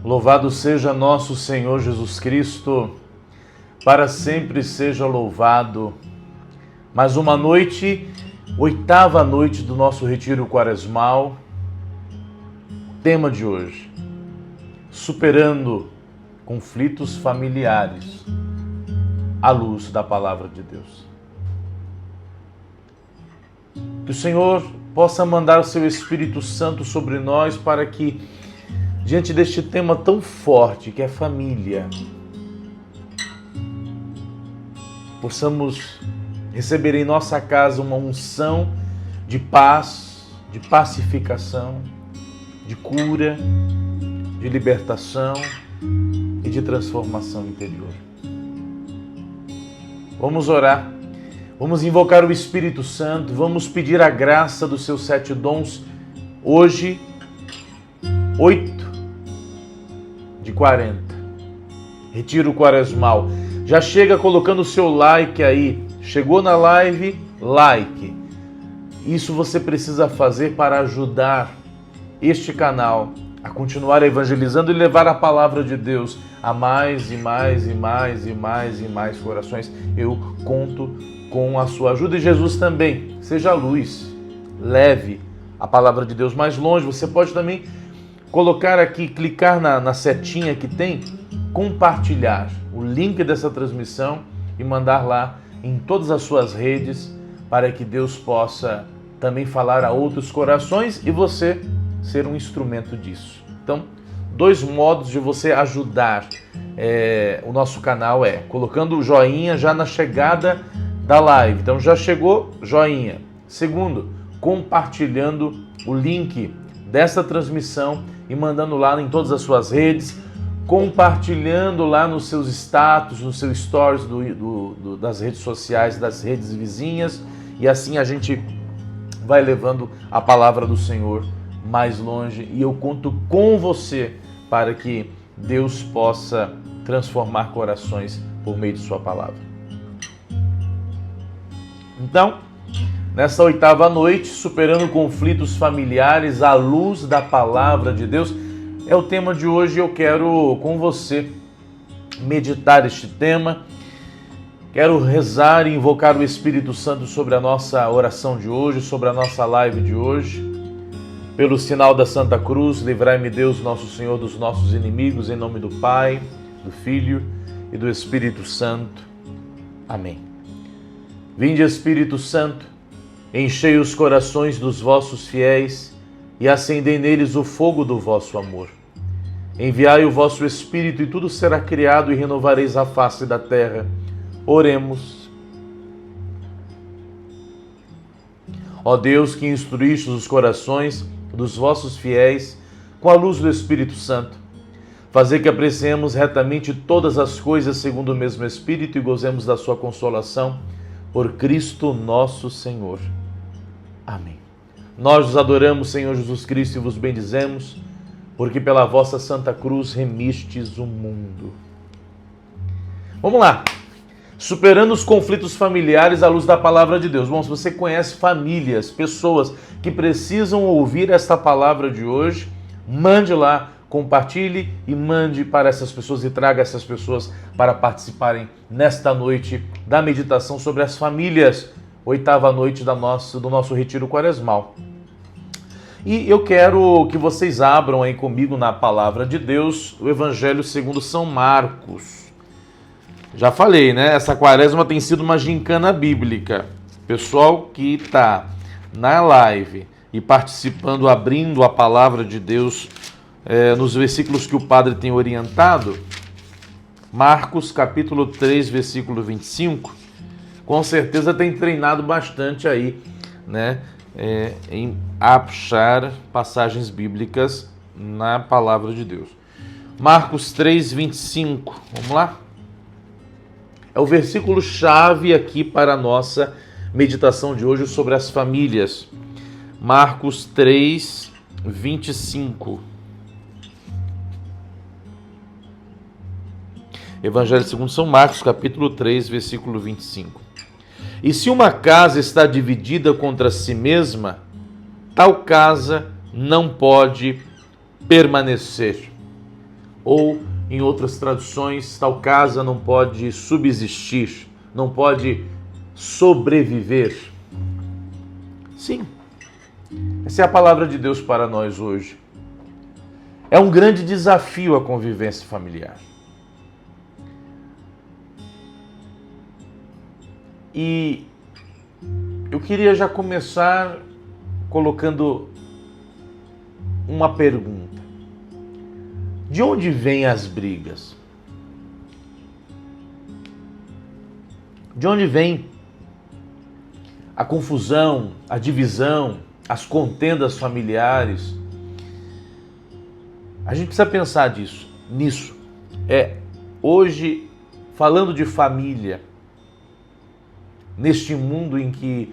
Louvado seja nosso Senhor Jesus Cristo, para sempre seja louvado. Mais uma noite, 8ª noite do nosso retiro quaresmal. Tema de hoje: superando conflitos familiares à luz da Palavra de Deus. Que o Senhor possa mandar o seu Espírito Santo sobre nós para que, diante deste tema tão forte que é família, possamos receber em nossa casa uma unção de paz, de pacificação, de cura, de libertação e de transformação interior. Vamos orar, vamos invocar o Espírito Santo, vamos pedir a graça dos seus 7 dons. Hoje, 8/40, retiro quaresmal. Já chega colocando o seu like aí. Chegou na live, like. Isso você precisa fazer para ajudar este canal a continuar evangelizando e levar a palavra de Deus a mais e mais e mais e mais e mais corações. Eu conto com a sua ajuda e Jesus também. Seja a luz, leve a palavra de Deus mais longe. Você pode também colocar aqui, clicar na setinha que tem, compartilhar o link dessa transmissão e mandar lá em todas as suas redes para que Deus possa também falar a outros corações e você ser um instrumento disso. Então, 2 modos de você ajudar o nosso canal é colocando o joinha já na chegada da live. Então já chegou, joinha. Segundo, compartilhando o link dessa transmissão e mandando lá em todas as suas redes, compartilhando lá nos seus status, nos seus stories das redes sociais, das redes vizinhas, e assim a gente vai levando a palavra do Senhor mais longe, e eu conto com você para que Deus possa transformar corações por meio de sua palavra. Então, nessa 8ª noite, superando conflitos familiares à luz da palavra de Deus, é o tema de hoje. Eu quero com você meditar este tema. Quero rezar e invocar o Espírito Santo sobre a nossa oração de hoje, sobre a nossa live de hoje. Pelo sinal da Santa Cruz, livrai-me Deus, nosso Senhor, dos nossos inimigos, em nome do Pai, do Filho e do Espírito Santo. Amém. Vinde, Espírito Santo, enchei os corações dos vossos fiéis e acendei neles o fogo do vosso amor. Enviai o vosso Espírito e tudo será criado e renovareis a face da terra. Oremos. Ó Deus, que instruíste os corações dos vossos fiéis com a luz do Espírito Santo, fazei que apreciemos retamente todas as coisas segundo o mesmo Espírito e gozemos da sua consolação por Cristo nosso Senhor. Amém. Nós vos adoramos, Senhor Jesus Cristo, e vos bendizemos, porque pela vossa Santa Cruz remistes o mundo. Vamos lá. Superando os conflitos familiares à luz da palavra de Deus. Bom, se você conhece famílias, pessoas que precisam ouvir esta palavra de hoje, mande lá, compartilhe e mande para essas pessoas e traga essas pessoas para participarem nesta noite da meditação sobre as famílias, 8ª noite do nosso retiro quaresmal. E eu quero que vocês abram aí comigo na palavra de Deus o Evangelho segundo São Marcos. Já falei, né? Essa quaresma tem sido uma gincana bíblica. Pessoal que está na live e participando, abrindo a palavra de Deus nos versículos que o padre tem orientado, Marcos capítulo 3, versículo 25, com certeza tem treinado bastante aí, né? Em achar passagens bíblicas na palavra de Deus. Marcos 3, 25, vamos lá? É o versículo chave aqui para a nossa meditação de hoje sobre as famílias. Marcos 3, 25. Evangelho segundo São Marcos, capítulo 3, versículo 25. E se uma casa está dividida contra si mesma, tal casa não pode permanecer. ou em outras traduções, tal casa não pode subsistir, não pode sobreviver. Sim, essa é a palavra de Deus para nós hoje. É um grande desafio a convivência familiar. E eu queria já começar colocando uma pergunta. De onde vêm as brigas? De onde vem a confusão, a divisão, as contendas familiares? A gente precisa pensar nisso. Hoje, falando de família, neste mundo em que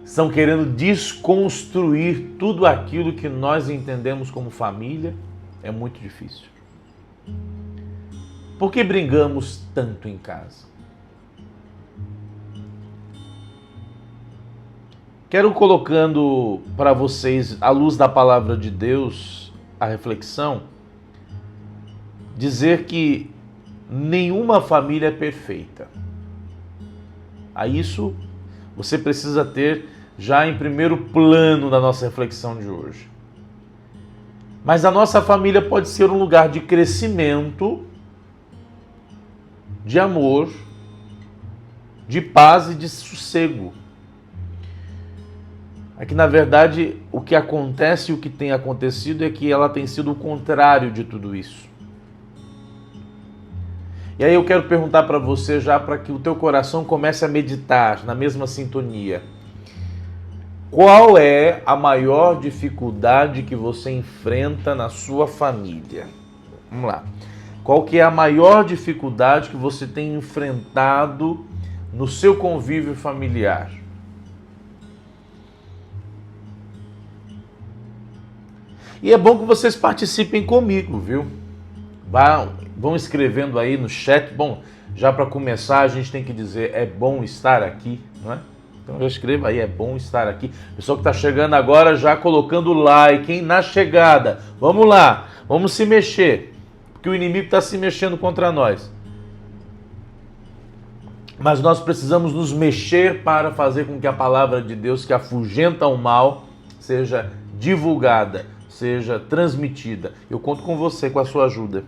estão querendo desconstruir tudo aquilo que nós entendemos como família, é muito difícil. Por que brigamos tanto em casa? Quero colocando para vocês, à luz da palavra de Deus, a reflexão, dizer que nenhuma família é perfeita. A isso você precisa ter já em primeiro plano da nossa reflexão de hoje. Mas a nossa família pode ser um lugar de crescimento, de amor, de paz e de sossego. É que, na verdade, o que acontece e o que tem acontecido é que ela tem sido o contrário de tudo isso. E aí eu quero perguntar para você já, para que o teu coração comece a meditar na mesma sintonia. Qual é a maior dificuldade que você enfrenta na sua família? Vamos lá. Qual que é a maior dificuldade que você tem enfrentado no seu convívio familiar? E é bom que vocês participem comigo, viu? Vão escrevendo aí no chat. Bom, já para começar a gente tem que dizer, é bom estar aqui, não é? Então já escreva aí, é bom estar aqui. Pessoal que está chegando agora já colocando like, hein? Na chegada. Vamos lá, vamos se mexer, porque o inimigo está se mexendo contra nós. Mas nós precisamos nos mexer para fazer com que a palavra de Deus, que afugenta o mal, seja divulgada, seja transmitida. Eu conto com você, com a sua ajuda.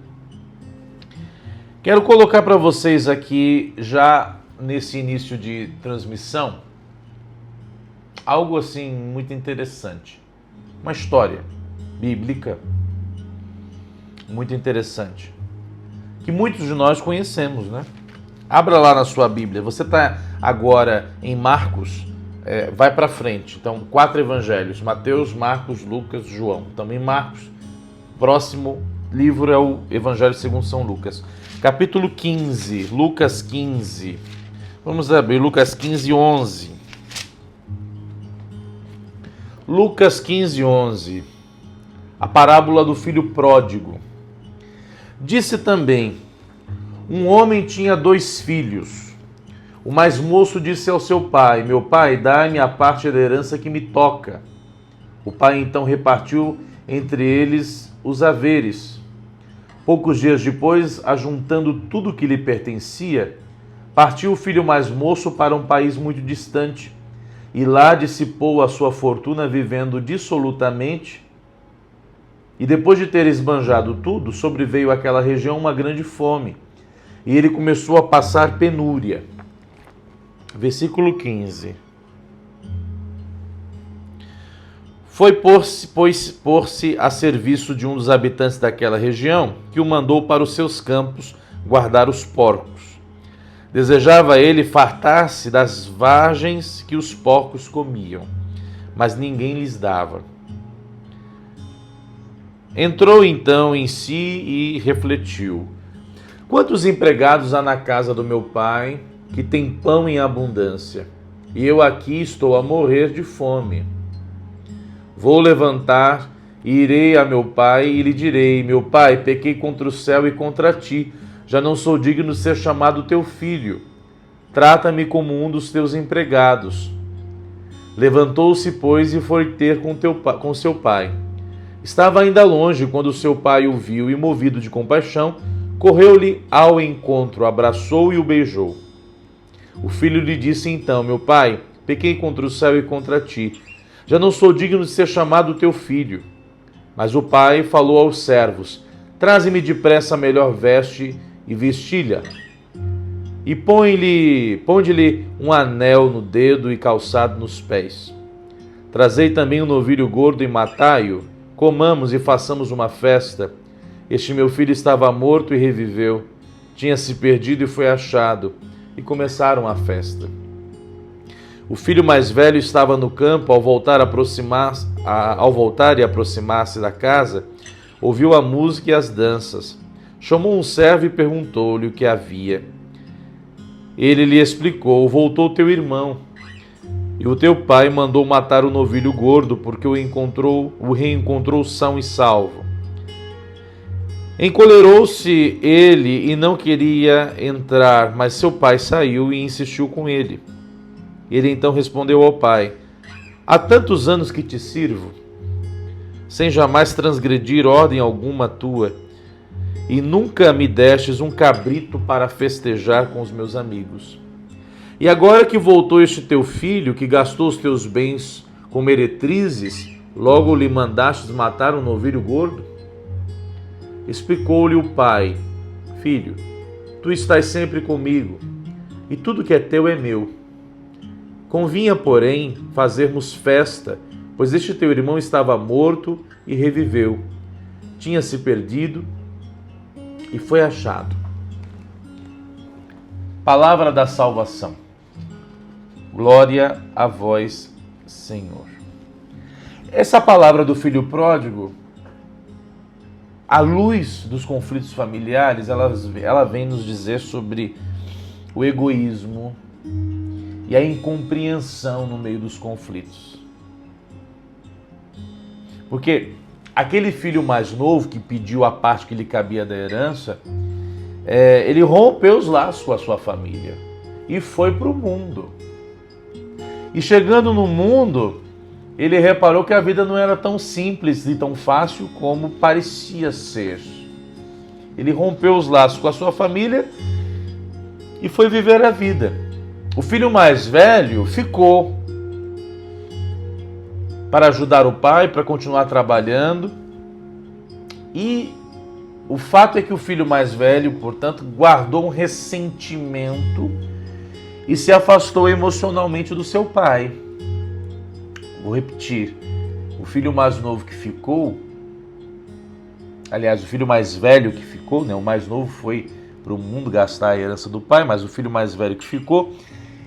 Quero colocar para vocês aqui, já nesse início de transmissão, algo assim muito interessante. Uma história bíblica muito interessante, que muitos de nós conhecemos, né? Abra lá na sua Bíblia. Você está agora em Marcos, vai para frente. Então, 4 evangelhos: Mateus, Marcos, Lucas, João. Também Marcos. Próximo livro é o Evangelho segundo São Lucas. Capítulo 15, Lucas 15. Vamos abrir Lucas 15, 11. Lucas 15, 11. A parábola do filho pródigo. Disse também: um homem tinha 2 filhos. O mais moço disse ao seu pai: meu pai, dá-me a parte da herança que me toca. O pai então repartiu entre eles os haveres. Poucos dias depois, ajuntando tudo que lhe pertencia, partiu o filho mais moço para um país muito distante, e lá dissipou a sua fortuna vivendo dissolutamente. E depois de ter esbanjado tudo, sobreveio àquela região uma grande fome, e ele começou a passar penúria. Versículo 15. Foi pôr-se a serviço de um dos habitantes daquela região, que o mandou para os seus campos guardar os porcos. Desejava ele fartar-se das vagens que os porcos comiam, mas ninguém lhes dava. Entrou então em si e refletiu: quantos empregados há na casa do meu pai, que tem pão em abundância, e eu aqui estou a morrer de fome. Vou levantar e irei a meu pai e lhe direi: meu pai, pequei contra o céu e contra ti, já não sou digno de ser chamado teu filho. Trata-me como um dos teus empregados. Levantou-se, pois, e foi ter com seu pai. Estava ainda longe quando seu pai o viu e, movido de compaixão, correu-lhe ao encontro, abraçou e o beijou. O filho lhe disse então: meu pai, pequei contra o céu e contra ti. Já não sou digno de ser chamado teu filho. Mas o pai falou aos servos: traze-me depressa a melhor veste e vestilha. E ponde-lhe um anel no dedo e calçado nos pés. Trazei também um novilho gordo e matai-o. Comamos e façamos uma festa. Este meu filho estava morto e reviveu. Tinha-se perdido e foi achado. E começaram a festa. O filho mais velho estava no campo. Ao voltar e aproximar-se da casa, ouviu a música e as danças. Chamou um servo e perguntou-lhe o que havia. Ele lhe explicou: voltou teu irmão, e o teu pai mandou matar o novilho gordo, porque o reencontrou são e salvo. Encolerou-se ele e não queria entrar, mas seu pai saiu e insistiu com ele. Ele então respondeu ao pai: há tantos anos que te sirvo, sem jamais transgredir ordem alguma tua, e nunca me destes um cabrito para festejar com os meus amigos. E agora que voltou este teu filho, que gastou os teus bens com meretrizes, logo lhe mandastes matar um novilho gordo? Explicou-lhe o pai: filho, tu estás sempre comigo, e tudo que é teu é meu. Convinha, porém, fazermos festa, pois este teu irmão estava morto e reviveu. Tinha-se perdido e foi achado. Palavra da salvação. Glória a vós, Senhor. Essa palavra do filho pródigo, à luz dos conflitos familiares, ela vem nos dizer sobre o egoísmo e a incompreensão no meio dos conflitos. Porque aquele filho mais novo que pediu a parte que lhe cabia da herança, ele rompeu os laços com a sua família e foi para o mundo. E chegando no mundo, ele reparou que a vida não era tão simples e tão fácil como parecia ser. Ele rompeu os laços com a sua família e foi viver a vida. O filho mais velho ficou para ajudar o pai, para continuar trabalhando. E o fato é que o filho mais velho, portanto, guardou um ressentimento e se afastou emocionalmente do seu pai. Vou repetir. O filho mais novo que ficou, aliás, o filho mais velho que ficou, né? O mais novo foi para o mundo gastar a herança do pai, mas o filho mais velho que ficou,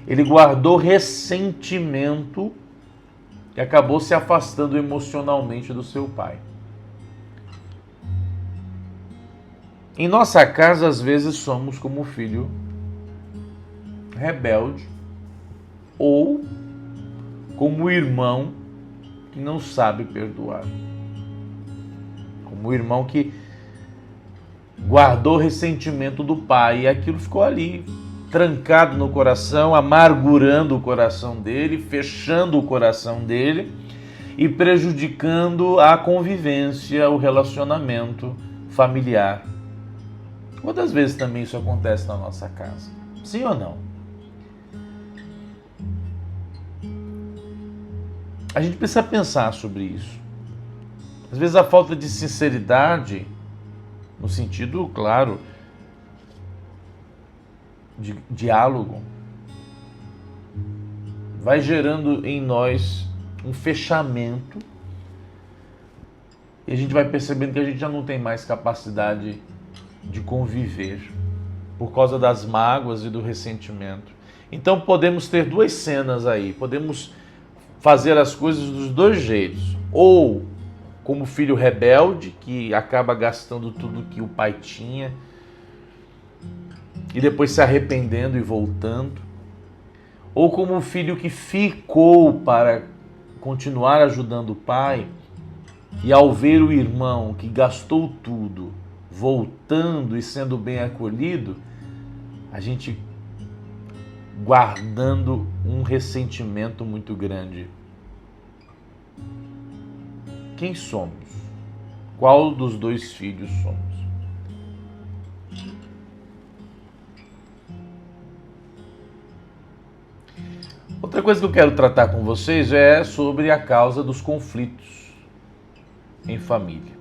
ele guardou ressentimento e acabou se afastando emocionalmente do seu pai. Em nossa casa, às vezes, somos como o filho rebelde ou como o irmão que não sabe perdoar. Como o irmão que guardou ressentimento do pai e aquilo ficou ali, trancado no coração, amargurando o coração dele, fechando o coração dele e prejudicando a convivência, o relacionamento familiar. Quantas vezes também isso acontece na nossa casa? Sim ou não? A gente precisa pensar sobre isso. Às vezes a falta de sinceridade, no sentido, claro, de diálogo, vai gerando em nós um fechamento e a gente vai percebendo que a gente já não tem mais capacidade de conviver por causa das mágoas e do ressentimento. Então podemos ter duas cenas aí, podemos fazer as coisas dos dois jeitos, ou como filho rebelde que acaba gastando tudo que o pai tinha e depois se arrependendo e voltando, ou como um filho que ficou para continuar ajudando o pai e ao ver o irmão que gastou tudo voltando e sendo bem acolhido, a gente guardando um ressentimento muito grande. Quem somos? Qual dos dois filhos somos? Outra coisa que eu quero tratar com vocês é sobre a causa dos conflitos em família.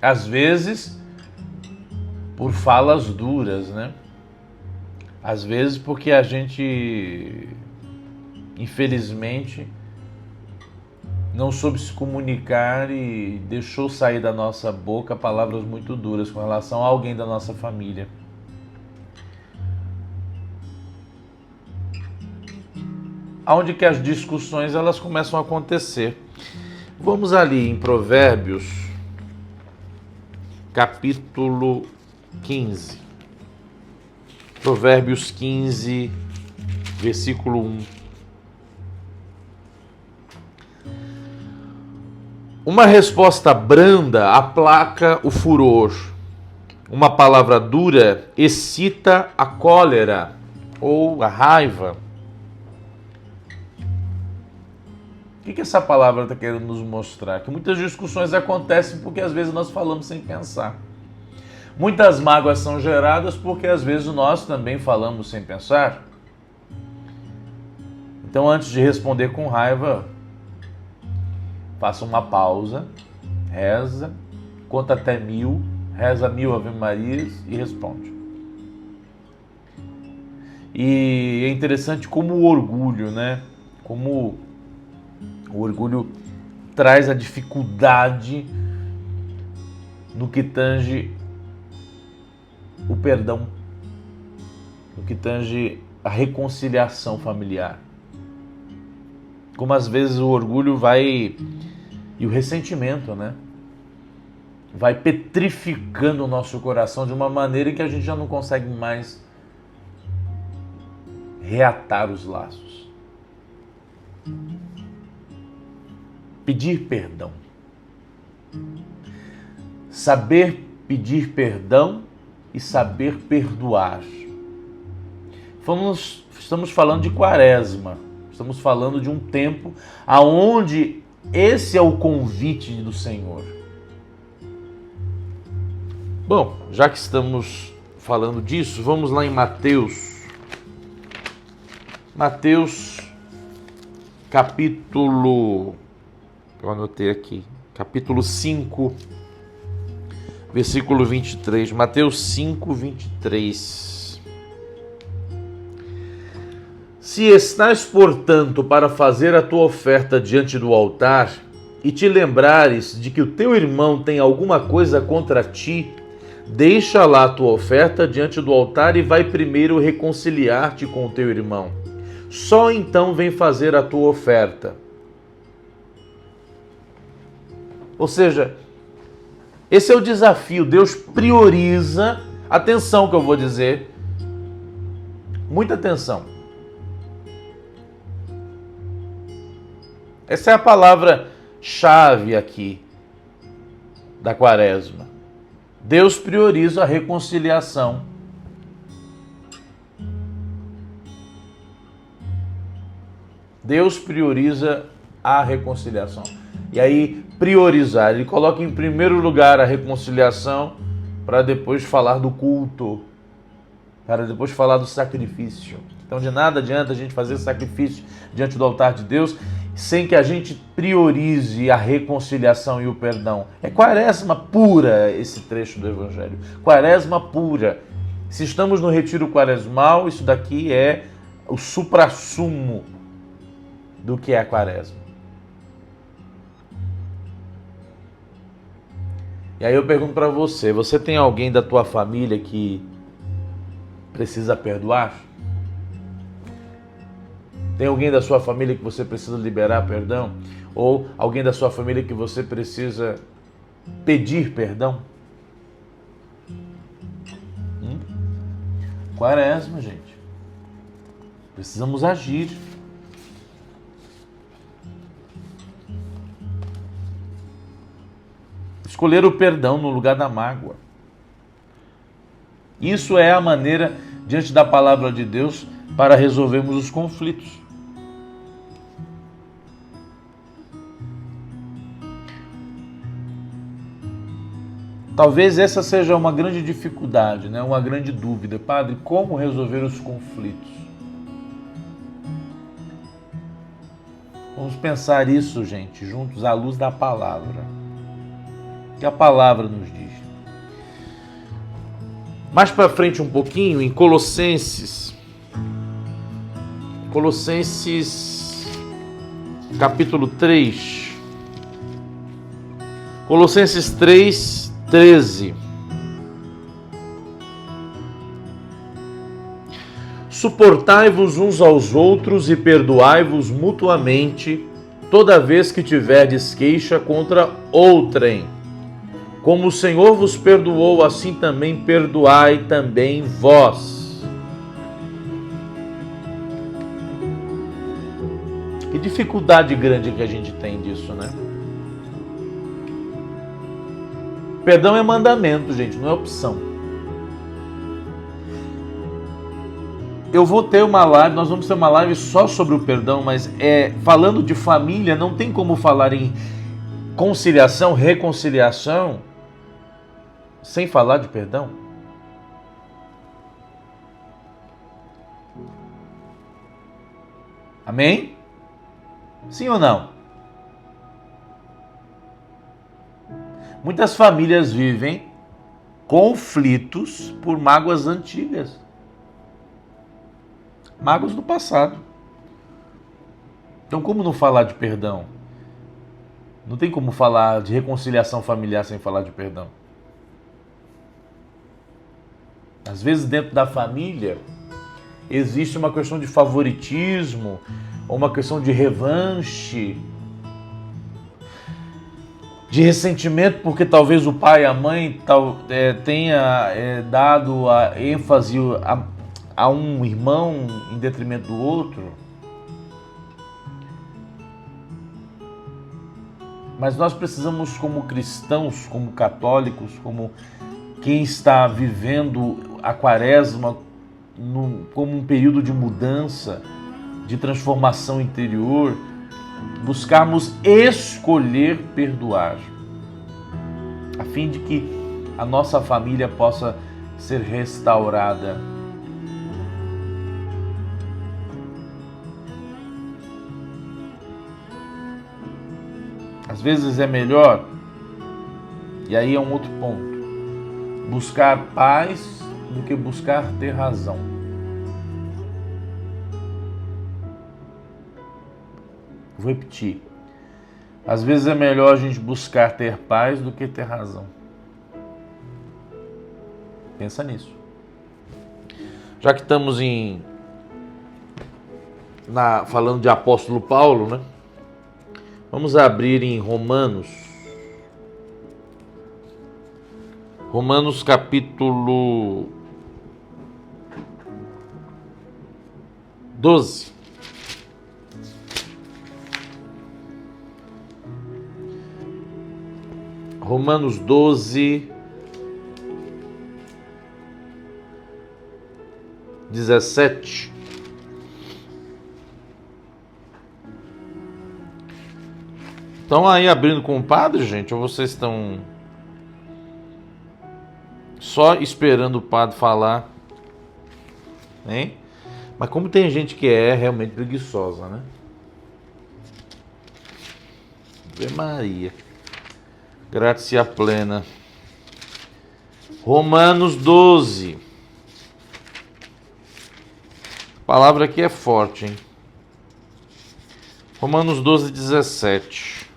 Às vezes, por falas duras, né? Às vezes porque a gente, infelizmente, não soube se comunicar e deixou sair da nossa boca palavras muito duras com relação a alguém da nossa família. Onde que as discussões elas começam a acontecer. Vamos ali em Provérbios, capítulo 15. Provérbios 15, versículo 1. Uma resposta branda aplaca o furor. Uma palavra dura excita a cólera ou a raiva. O que essa palavra está querendo nos mostrar? Que muitas discussões acontecem porque às vezes nós falamos sem pensar. Muitas mágoas são geradas porque às vezes nós também falamos sem pensar. Então, antes de responder com raiva, faça uma pausa, reza, conta até 1000, reza 1000 Ave Marias e responde. E é interessante como o orgulho, né? Como o orgulho traz a dificuldade no que tange o perdão, no que tange a reconciliação familiar. Como às vezes o orgulho vai, e o ressentimento, né? Vai petrificando o nosso coração de uma maneira que a gente já não consegue mais reatar os laços. Pedir perdão. Saber pedir perdão e saber perdoar. Estamos falando de Quaresma. Estamos falando de um tempo aonde esse é o convite do Senhor. Bom, já que estamos falando disso, vamos lá em Mateus. Mateus, capítulo... Eu anotei aqui. Capítulo 5, versículo 23. Mateus 5, 23. Se estás, portanto, para fazer a tua oferta diante do altar e te lembrares de que o teu irmão tem alguma coisa contra ti, deixa lá a tua oferta diante do altar e vai primeiro reconciliar-te com o teu irmão. Só então vem fazer a tua oferta. Ou seja, esse é o desafio. Deus prioriza, atenção que eu vou dizer, muita atenção. Essa é a palavra-chave aqui da Quaresma. Deus prioriza a reconciliação. Deus prioriza a reconciliação. E aí, priorizar. Ele coloca em primeiro lugar a reconciliação para depois falar do culto, para depois falar do sacrifício. Então, de nada adianta a gente fazer sacrifício diante do altar de Deus sem que a gente priorize a reconciliação e o perdão. É Quaresma pura esse trecho do Evangelho. Quaresma pura. Se estamos no retiro quaresmal, isso daqui é o suprassumo do que é a Quaresma. E aí eu pergunto para você, você tem alguém da tua família que precisa perdoar? Tem alguém da sua família que você precisa liberar perdão? Ou alguém da sua família que você precisa pedir perdão? Quaresma, gente. Precisamos agir. Escolher o perdão no lugar da mágoa. Isso é a maneira, diante da palavra de Deus, para resolvermos os conflitos. Talvez essa seja uma grande dificuldade, né? Uma grande dúvida. Padre, como resolver os conflitos? Vamos pensar isso, gente, juntos à luz da palavra. O que a palavra nos diz. Mais para frente um pouquinho, em Colossenses capítulo 3. Colossenses 3, 13. Suportai-vos uns aos outros e perdoai-vos mutuamente toda vez que tiverdes queixa contra outrem. Como o Senhor vos perdoou, assim também perdoai também vós. Que dificuldade grande que a gente tem disso, né? Perdão é mandamento, gente, não é opção. Eu vou ter uma live, nós vamos ter uma live só sobre o perdão, mas falando de família, não tem como falar em conciliação, reconciliação, sem falar de perdão. Amém? Sim ou não? Muitas famílias vivem conflitos por mágoas antigas. Mágoas do passado. Então, como não falar de perdão? Não tem como falar de reconciliação familiar sem falar de perdão. Às vezes, dentro da família, existe uma questão de favoritismo, ou uma questão de revanche, de ressentimento, porque talvez o pai e a mãe tenha dado a ênfase a um irmão em detrimento do outro. Mas nós precisamos, como cristãos, como católicos, como quem está vivendo a quaresma como um período de mudança, de transformação interior, buscarmos escolher perdoar, a fim de que a nossa família possa ser restaurada. Às vezes é melhor, e aí é um outro ponto, buscar paz do que buscar ter razão. Vou repetir. Às vezes é melhor a gente buscar ter paz do que ter razão. Pensa nisso. Já que estamos falando de apóstolo Paulo, né? Vamos abrir em Romanos. Romanos capítulo 12. Romanos 12, 17. Estão aí abrindo com o padre, gente? Ou vocês estão só esperando o padre falar? Hein? Mas como tem gente que é realmente preguiçosa, né? Ave Maria. Gratia plena. Romanos 12. A palavra aqui é forte, hein? Romanos 12, 17.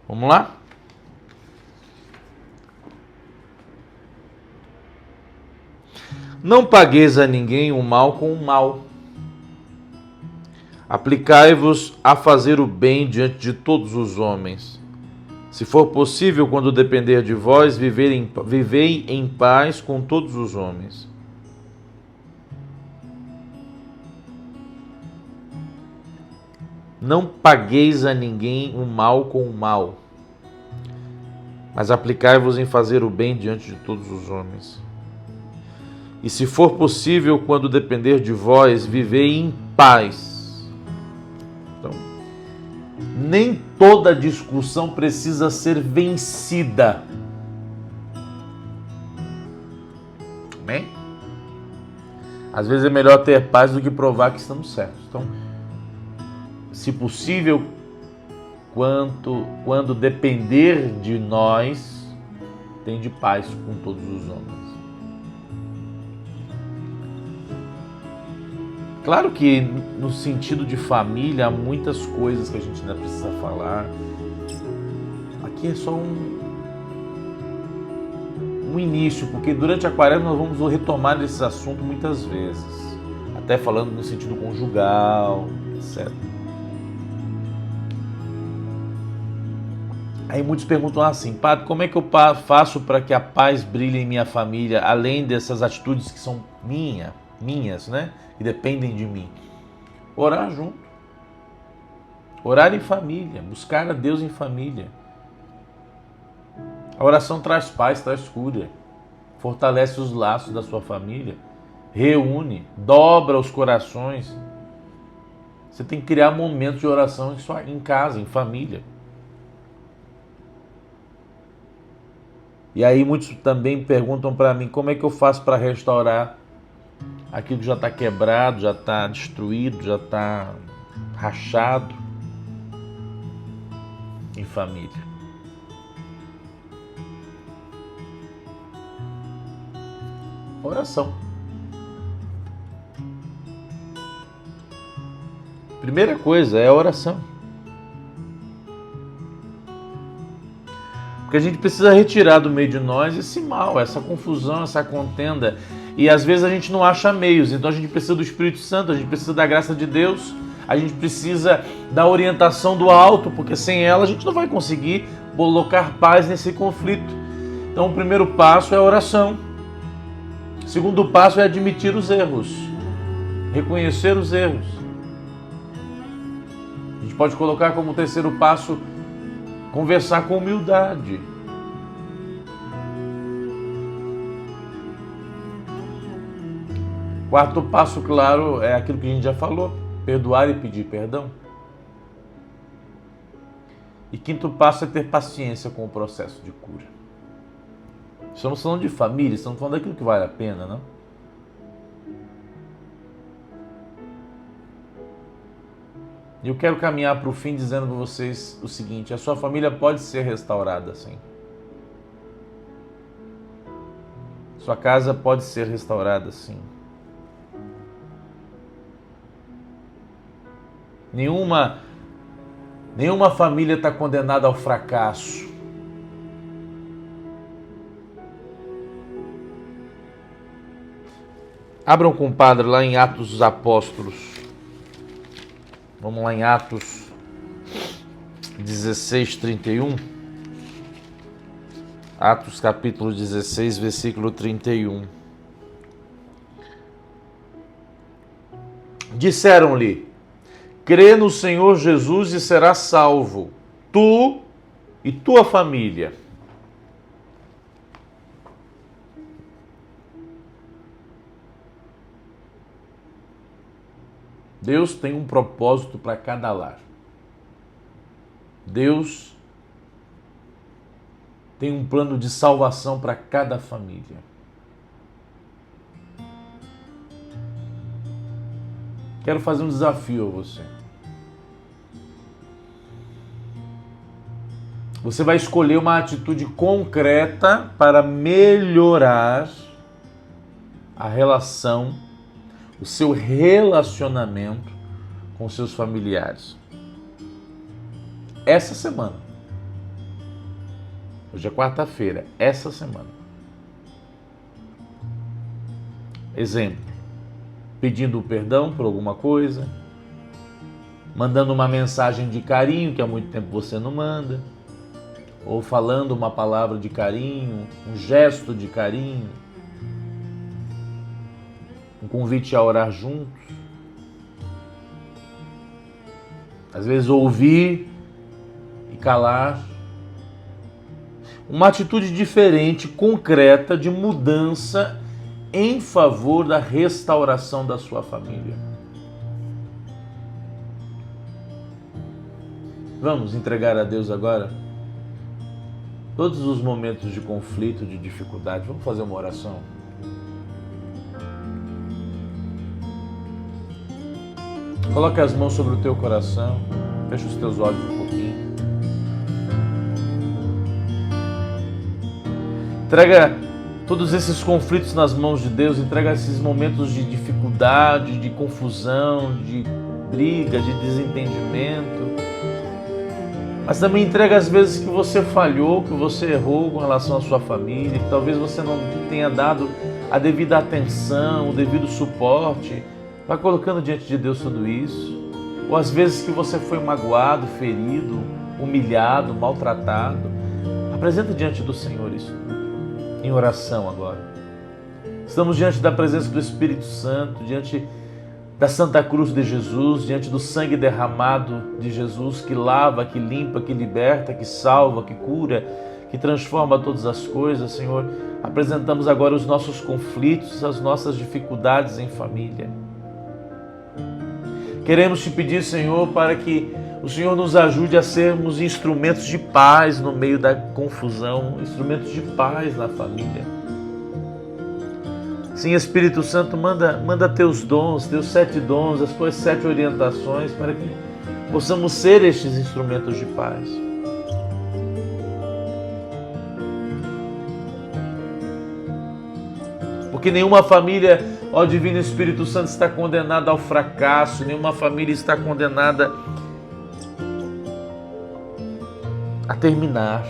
Vamos lá? Não pagueis a ninguém o mal com o mal. Aplicai-vos a fazer o bem diante de todos os homens. Se for possível, quando depender de vós, vivei em paz com todos os homens. Não pagueis a ninguém o mal com o mal, mas aplicai-vos em fazer o bem diante de todos os homens. E se for possível, quando depender de vós, vivei em paz. Então, Nem toda discussão precisa ser vencida. Amém? Às vezes é melhor ter paz do que provar que estamos certos. Então, se possível, quando depender de nós, tende paz com todos os homens. Claro que no sentido de família há muitas coisas que a gente ainda precisa falar. Aqui é só um início, porque durante a quaresma nós vamos retomar esse assunto muitas vezes, até falando no sentido conjugal, etc. Aí muitos perguntam assim: padre, como é que eu faço para que a paz brilhe em minha família, além dessas atitudes que são minhas, né? Que dependem de mim? Orar junto. Orar em família, buscar a Deus em família. A oração traz paz, traz cura, fortalece os laços da sua família, reúne, dobra os corações. Você tem que criar momentos de oração em casa, em família. E aí muitos também perguntam para mim: como é que eu faço para restaurar aquilo que já está quebrado, já está destruído, já está rachado em família? Oração. Primeira coisa é a oração. Porque a gente precisa retirar do meio de nós esse mal, essa confusão, essa contenda. E às vezes a gente não acha meios, então a gente precisa do Espírito Santo, a gente precisa da graça de Deus, a gente precisa da orientação do alto, porque sem ela a gente não vai conseguir colocar paz nesse conflito. Então o primeiro passo é a oração. O segundo passo é admitir os erros, reconhecer os erros. A gente pode colocar como terceiro passo conversar com humildade. Quarto passo, claro, é aquilo que a gente já falou: perdoar e pedir perdão. E quinto passo é ter paciência com o processo de cura. Estamos falando de família, estamos falando daquilo que vale a pena, não? E eu quero caminhar para o fim dizendo para vocês o seguinte: a sua família pode ser restaurada, sim. Sua casa pode ser restaurada, sim. Nenhuma família está condenada ao fracasso. Abram com o padre lá em Atos dos Apóstolos. Vamos lá em Atos 16, 31. Atos capítulo 16, versículo 31. Disseram-lhe: crê no Senhor Jesus e serás salvo, tu e tua família. Deus tem um propósito para cada lar. Deus tem um plano de salvação para cada família. Quero fazer um desafio a você. Você vai escolher uma atitude concreta para melhorar a relação, o seu relacionamento com seus familiares. Essa semana. Hoje é quarta-feira. Essa semana. Exemplo: pedindo perdão por alguma coisa, mandando uma mensagem de carinho que há muito tempo você não manda, ou falando uma palavra de carinho, um gesto de carinho, um convite a orar juntos. Às vezes ouvir e calar. Uma atitude diferente, concreta, de mudança em favor da restauração da sua família. Vamos entregar a Deus agora todos os momentos de conflito, de dificuldade. Vamos fazer uma oração. Coloque as mãos sobre o teu coração. Fecha os teus olhos um pouquinho. Entrega todos esses conflitos nas mãos de Deus. Entrega esses momentos de dificuldade, de confusão, de briga, de desentendimento. Mas também entrega as vezes que você falhou, que você errou com relação à sua família, que talvez você não tenha dado a devida atenção, o devido suporte. Vai colocando diante de Deus tudo isso. Ou às vezes que você foi magoado, ferido, humilhado, maltratado. Apresenta diante do Senhor isso, em oração agora. Estamos diante da presença do Espírito Santo, diante da Santa Cruz de Jesus, diante do sangue derramado de Jesus, que lava, que limpa, que liberta, que salva, que cura, que transforma todas as coisas, Senhor. Apresentamos agora os nossos conflitos, as nossas dificuldades em família. Queremos te pedir, Senhor, para que o Senhor nos ajude a sermos instrumentos de paz no meio da confusão, instrumentos de paz na família. Sim, Espírito Santo, manda teus dons, teus 7 dons, as tuas 7 orientações para que possamos ser estes instrumentos de paz. Porque nenhuma família, ó Divino Espírito Santo, está condenada ao fracasso, nenhuma família está condenada a terminar.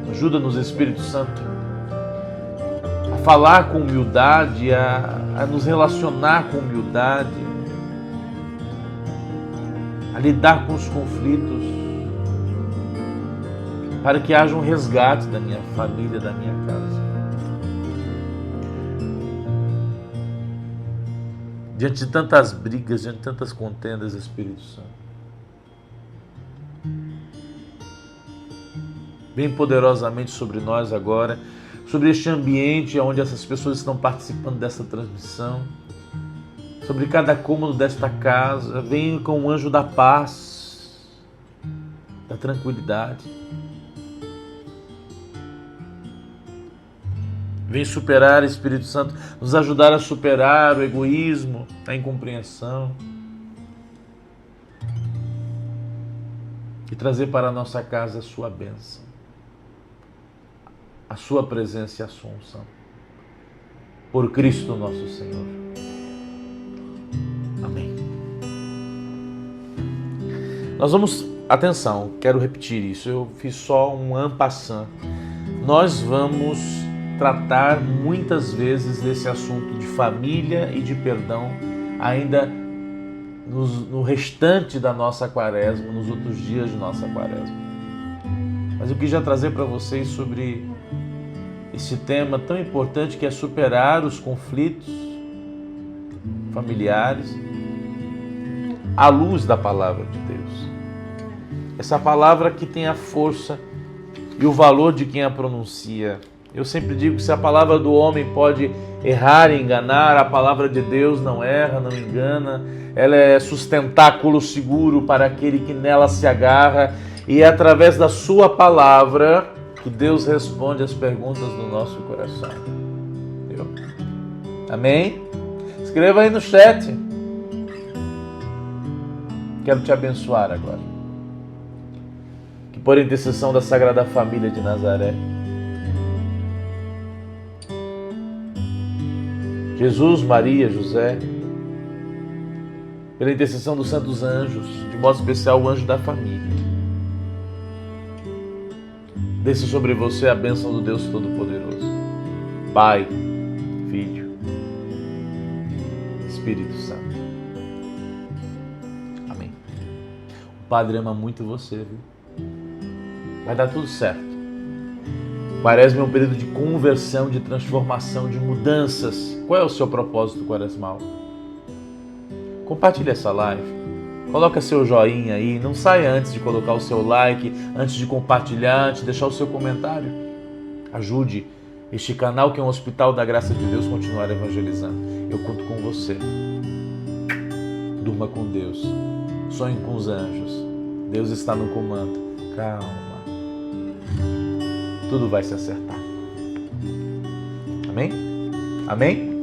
Ajuda-nos, Espírito Santo, a falar com humildade, a nos relacionar com humildade, a lidar com os conflitos, para que haja um resgate da minha família, da minha casa. Diante de tantas brigas, diante de tantas contendas, Espírito Santo, vem poderosamente sobre nós agora, sobre este ambiente onde essas pessoas estão participando dessa transmissão, sobre cada cômodo desta casa. Vem com o anjo da paz, da tranquilidade. Vem superar, Espírito Santo, nos ajudar a superar o egoísmo, a incompreensão e trazer para a nossa casa a sua bênção, a sua presença e a sua unção. Por Cristo nosso Senhor. Amém. Nós vamos, atenção, quero repetir isso, eu fiz só um en passant. Nós vamos tratar muitas vezes desse assunto de família e de perdão ainda no restante da nossa quaresma, nos outros dias de nossa quaresma. Mas eu quis já trazer para vocês sobre esse tema tão importante que é superar os conflitos familiares à luz da palavra de Deus. Essa palavra que tem a força e o valor de quem a pronuncia. Eu sempre digo que se a palavra do homem pode errar e enganar, a palavra de Deus não erra, não engana. Ela é sustentáculo seguro para aquele que nela se agarra, e é através da sua palavra que Deus responde as perguntas do nosso coração. Entendeu? Amém? Escreva aí no chat. Quero te abençoar agora. Que por intercessão da Sagrada Família de Nazaré, Jesus, Maria, José, pela intercessão dos santos anjos, de modo especial o anjo da família, desça sobre você a bênção do Deus Todo-Poderoso, Pai, Filho, Espírito Santo. Amém. O Padre ama muito você, viu? Vai dar tudo certo. Quaresma é um período de conversão, de transformação, de mudanças. Qual é o seu propósito quaresmal? Compartilhe essa live. Coloca seu joinha aí. Não saia antes de colocar o seu like, antes de compartilhar, antes de deixar o seu comentário. Ajude este canal, que é um hospital da graça de Deus, continuar evangelizando. Eu conto com você. Durma com Deus. Sonhe com os anjos. Deus está no comando. Calma. Tudo vai se acertar. Amém? Amém?